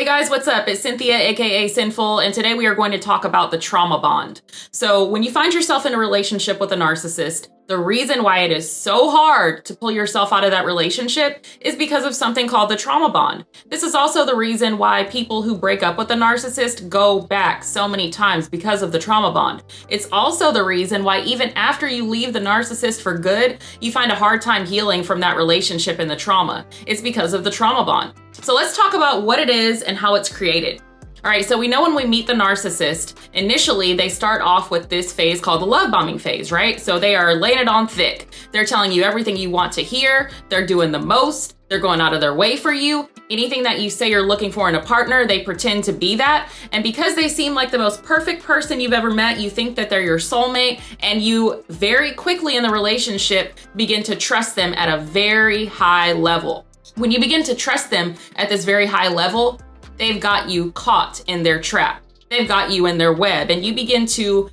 Hey guys, what's up? It's Cynthia, aka Sinful, and today we are going to talk about the trauma bond. So when you find yourself in a relationship with a narcissist, the reason why it is so hard to pull yourself out of that relationship is because of something called the trauma bond. This is also the reason why people who break up with a narcissist go back so many times because of the trauma bond. It's also the reason why even after you leave the narcissist for good, you find a hard time healing from that relationship and the trauma. It's because of the trauma bond. So let's talk about what it is and how it's created. All right, so we know when we meet the narcissist, initially they start off with this phase called the love bombing phase, right? So they are laying it on thick. They're telling you everything you want to hear. They're doing the most. They're going out of their way for you. Anything that you say you're looking for in a partner, they pretend to be that. And because they seem like the most perfect person you've ever met, you think that they're your soulmate, and you very quickly in the relationship begin to trust them at a very high level. When you begin to trust them at this very high level, they've got you caught in their trap. They've got you in their web, and you begin to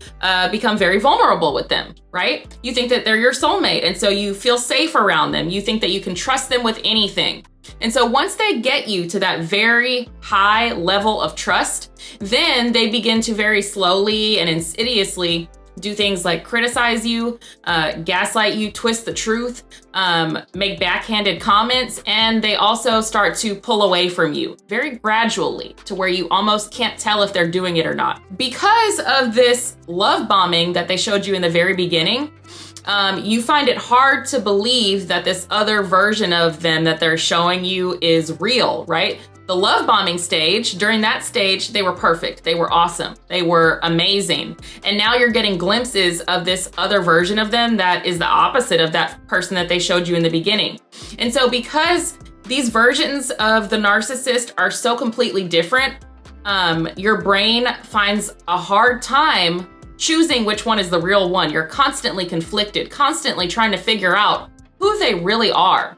become very vulnerable with them, right? You think that they're your soulmate, and so you feel safe around them. You think that you can trust them with anything. And so once they get you to that very high level of trust, then they begin to very slowly and insidiously do things like criticize you, gaslight you, twist the truth, make backhanded comments, and they also start to pull away from you very gradually to where you almost can't tell if they're doing it or not. Because of this love bombing that they showed you in the very beginning, you find it hard to believe that this other version of them that they're showing you is real, right? The love bombing stage, during that stage, they were perfect. They were awesome. They were amazing. And now you're getting glimpses of this other version of them that is the opposite of that person that they showed you in the beginning. And so because these versions of the narcissist are so completely different, your brain finds a hard time choosing which one is the real one. You're constantly conflicted, constantly trying to figure out who they really are.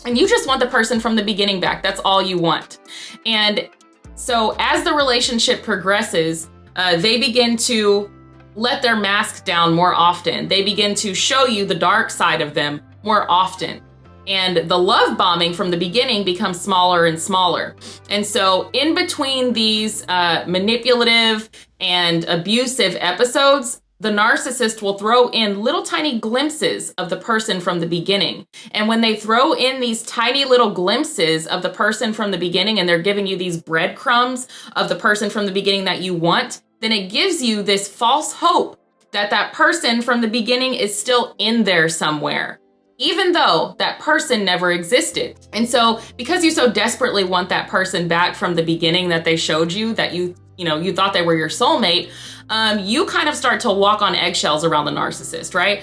And you just want the person from the beginning back. That's all you want. And so as the relationship progresses, they begin to let their mask down more often. They begin to show you the dark side of them more often. And the love bombing from the beginning becomes smaller and smaller. And so in between these manipulative and abusive episodes, the narcissist will throw in little tiny glimpses of the person from the beginning. And when they throw in these tiny little glimpses of the person from the beginning, and they're giving you these breadcrumbs of the person from the beginning that you want, then it gives you this false hope that that person from the beginning is still in there somewhere, even though that person never existed. And so because you so desperately want that person back from the beginning that they showed you, that you thought they were your soulmate, you kind of start to walk on eggshells around the narcissist, right?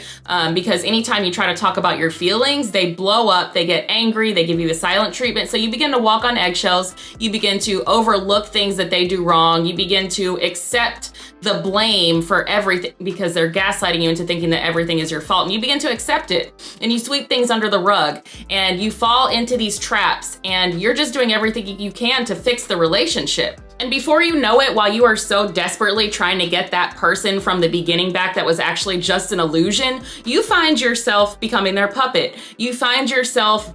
Because anytime you try to talk about your feelings, they blow up, they get angry, they give you the silent treatment. So you begin to walk on eggshells, you begin to overlook things that they do wrong, you begin to accept the blame for everything because they're gaslighting you into thinking that everything is your fault. And you begin to accept it, and you sweep things under the rug, and you fall into these traps, and you're just doing everything you can to fix the relationship. And before you know it, while you are so desperately trying to get that person from the beginning back that was actually just an illusion, you find yourself becoming their puppet. You find yourself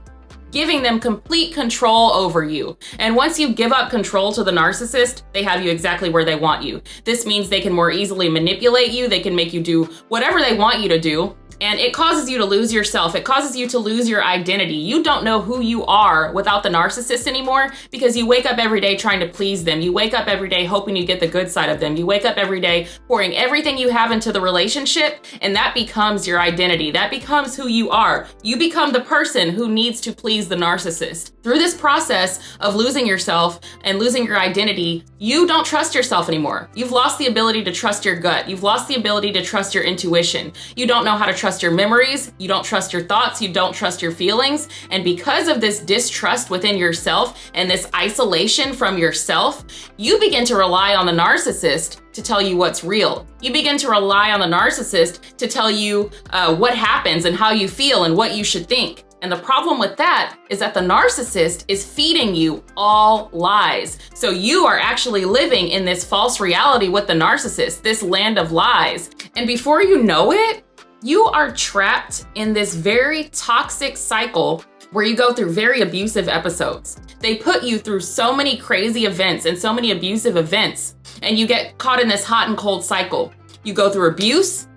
giving them complete control over you. And once you give up control to the narcissist, they have you exactly where they want you. This means they can more easily manipulate you. They can make you do whatever they want you to do. And it causes you to lose yourself. It causes you to lose your identity. You don't know who you are without the narcissist anymore because you wake up every day trying to please them. You wake up every day hoping you get the good side of them. You wake up every day pouring everything you have into the relationship, and that becomes your identity. That becomes who you are. You become the person who needs to please the narcissist. Through this process of losing yourself and losing your identity, you don't trust yourself anymore. You've lost the ability to trust your gut. You've lost the ability to trust your intuition. You don't know how to trust your memories. You don't trust your thoughts. You don't trust your feelings. And because of this distrust within yourself and this isolation from yourself, you begin to rely on the narcissist to tell you what's real. You begin to rely on the narcissist to tell you what happens and how you feel and what you should think. And the problem with that is that the narcissist is feeding you all lies. So you are actually living in this false reality with the narcissist, this land of lies. And before you know it, you are trapped in this very toxic cycle where you go through very abusive episodes. They put you through so many crazy events and so many abusive events, and you get caught in this hot and cold cycle. You go through abuse,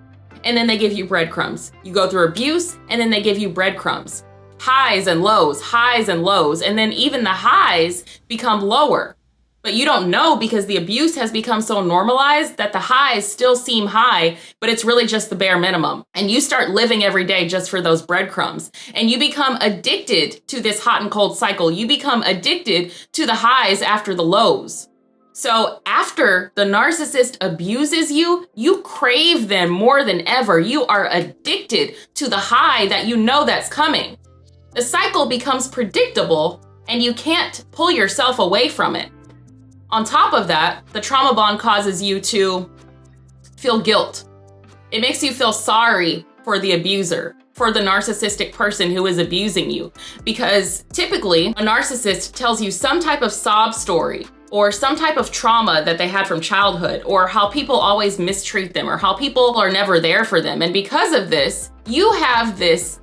and then they give you breadcrumbs. You go through abuse, and then they give you breadcrumbs. Highs and lows, and then even the highs become lower. But you don't know because the abuse has become so normalized that the highs still seem high, but it's really just the bare minimum. And you start living every day just for those breadcrumbs. And you become addicted to this hot and cold cycle. You become addicted to the highs after the lows. So after the narcissist abuses you, you crave them more than ever. You are addicted to the high that you know that's coming. The cycle becomes predictable and you can't pull yourself away from it. On top of that, the trauma bond causes you to feel guilt. It makes you feel sorry for the abuser, for the narcissistic person who is abusing you. Because typically, a narcissist tells you some type of sob story or some type of trauma that they had from childhood, or how people always mistreat them, or how people are never there for them. And because of this, you have this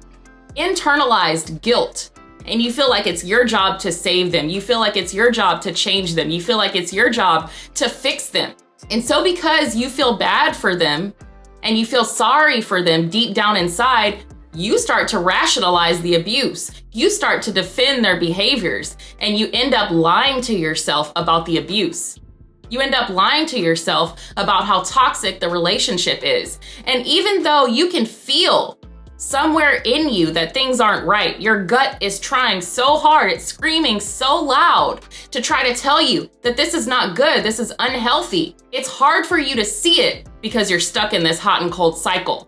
internalized guilt. And you feel like it's your job to save them. You feel like it's your job to change them. You feel like it's your job to fix them. And so because you feel bad for them and you feel sorry for them deep down inside, you start to rationalize the abuse. You start to defend their behaviors, and you end up lying to yourself about the abuse. You end up lying to yourself about how toxic the relationship is. And even though you can feel somewhere in you that things aren't right, your gut is trying so hard, it's screaming so loud to try to tell you that this is not good, this is unhealthy. It's hard for you to see it because you're stuck in this hot and cold cycle.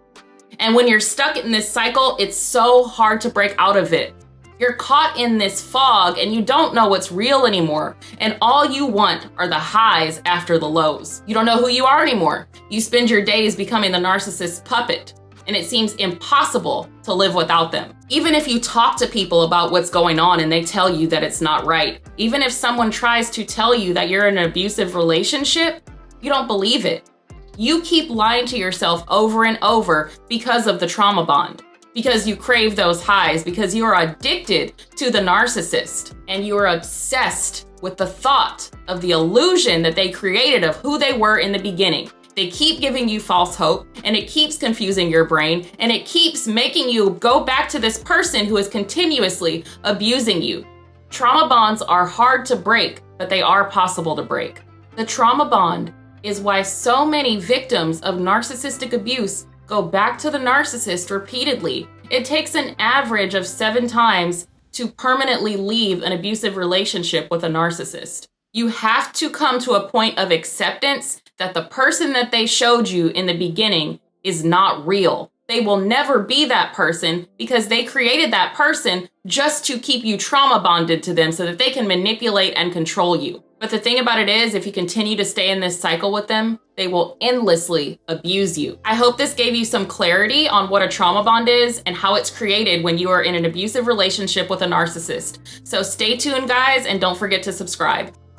And when you're stuck in this cycle, it's so hard to break out of it. You're caught in this fog and you don't know what's real anymore. And all you want are the highs after the lows. You don't know who you are anymore. You spend your days becoming the narcissist's puppet, and it seems impossible to live without them. Even if you talk to people about what's going on and they tell you that it's not right, even if someone tries to tell you that you're in an abusive relationship, you don't believe it. You keep lying to yourself over and over because of the trauma bond, because you crave those highs, because you are addicted to the narcissist, and you are obsessed with the thought of the illusion that they created of who they were in the beginning. They keep giving you false hope, and it keeps confusing your brain, and it keeps making you go back to this person who is continuously abusing you. Trauma bonds are hard to break, but they are possible to break. The trauma bond is why so many victims of narcissistic abuse go back to the narcissist repeatedly. It takes an average of 7 times to permanently leave an abusive relationship with a narcissist. You have to come to a point of acceptance that the person that they showed you in the beginning is not real. They will never be that person because they created that person just to keep you trauma bonded to them so that they can manipulate and control you. But the thing about it is, if you continue to stay in this cycle with them, they will endlessly abuse you. I hope this gave you some clarity on what a trauma bond is and how it's created when you are in an abusive relationship with a narcissist. So stay tuned, guys, and don't forget to subscribe.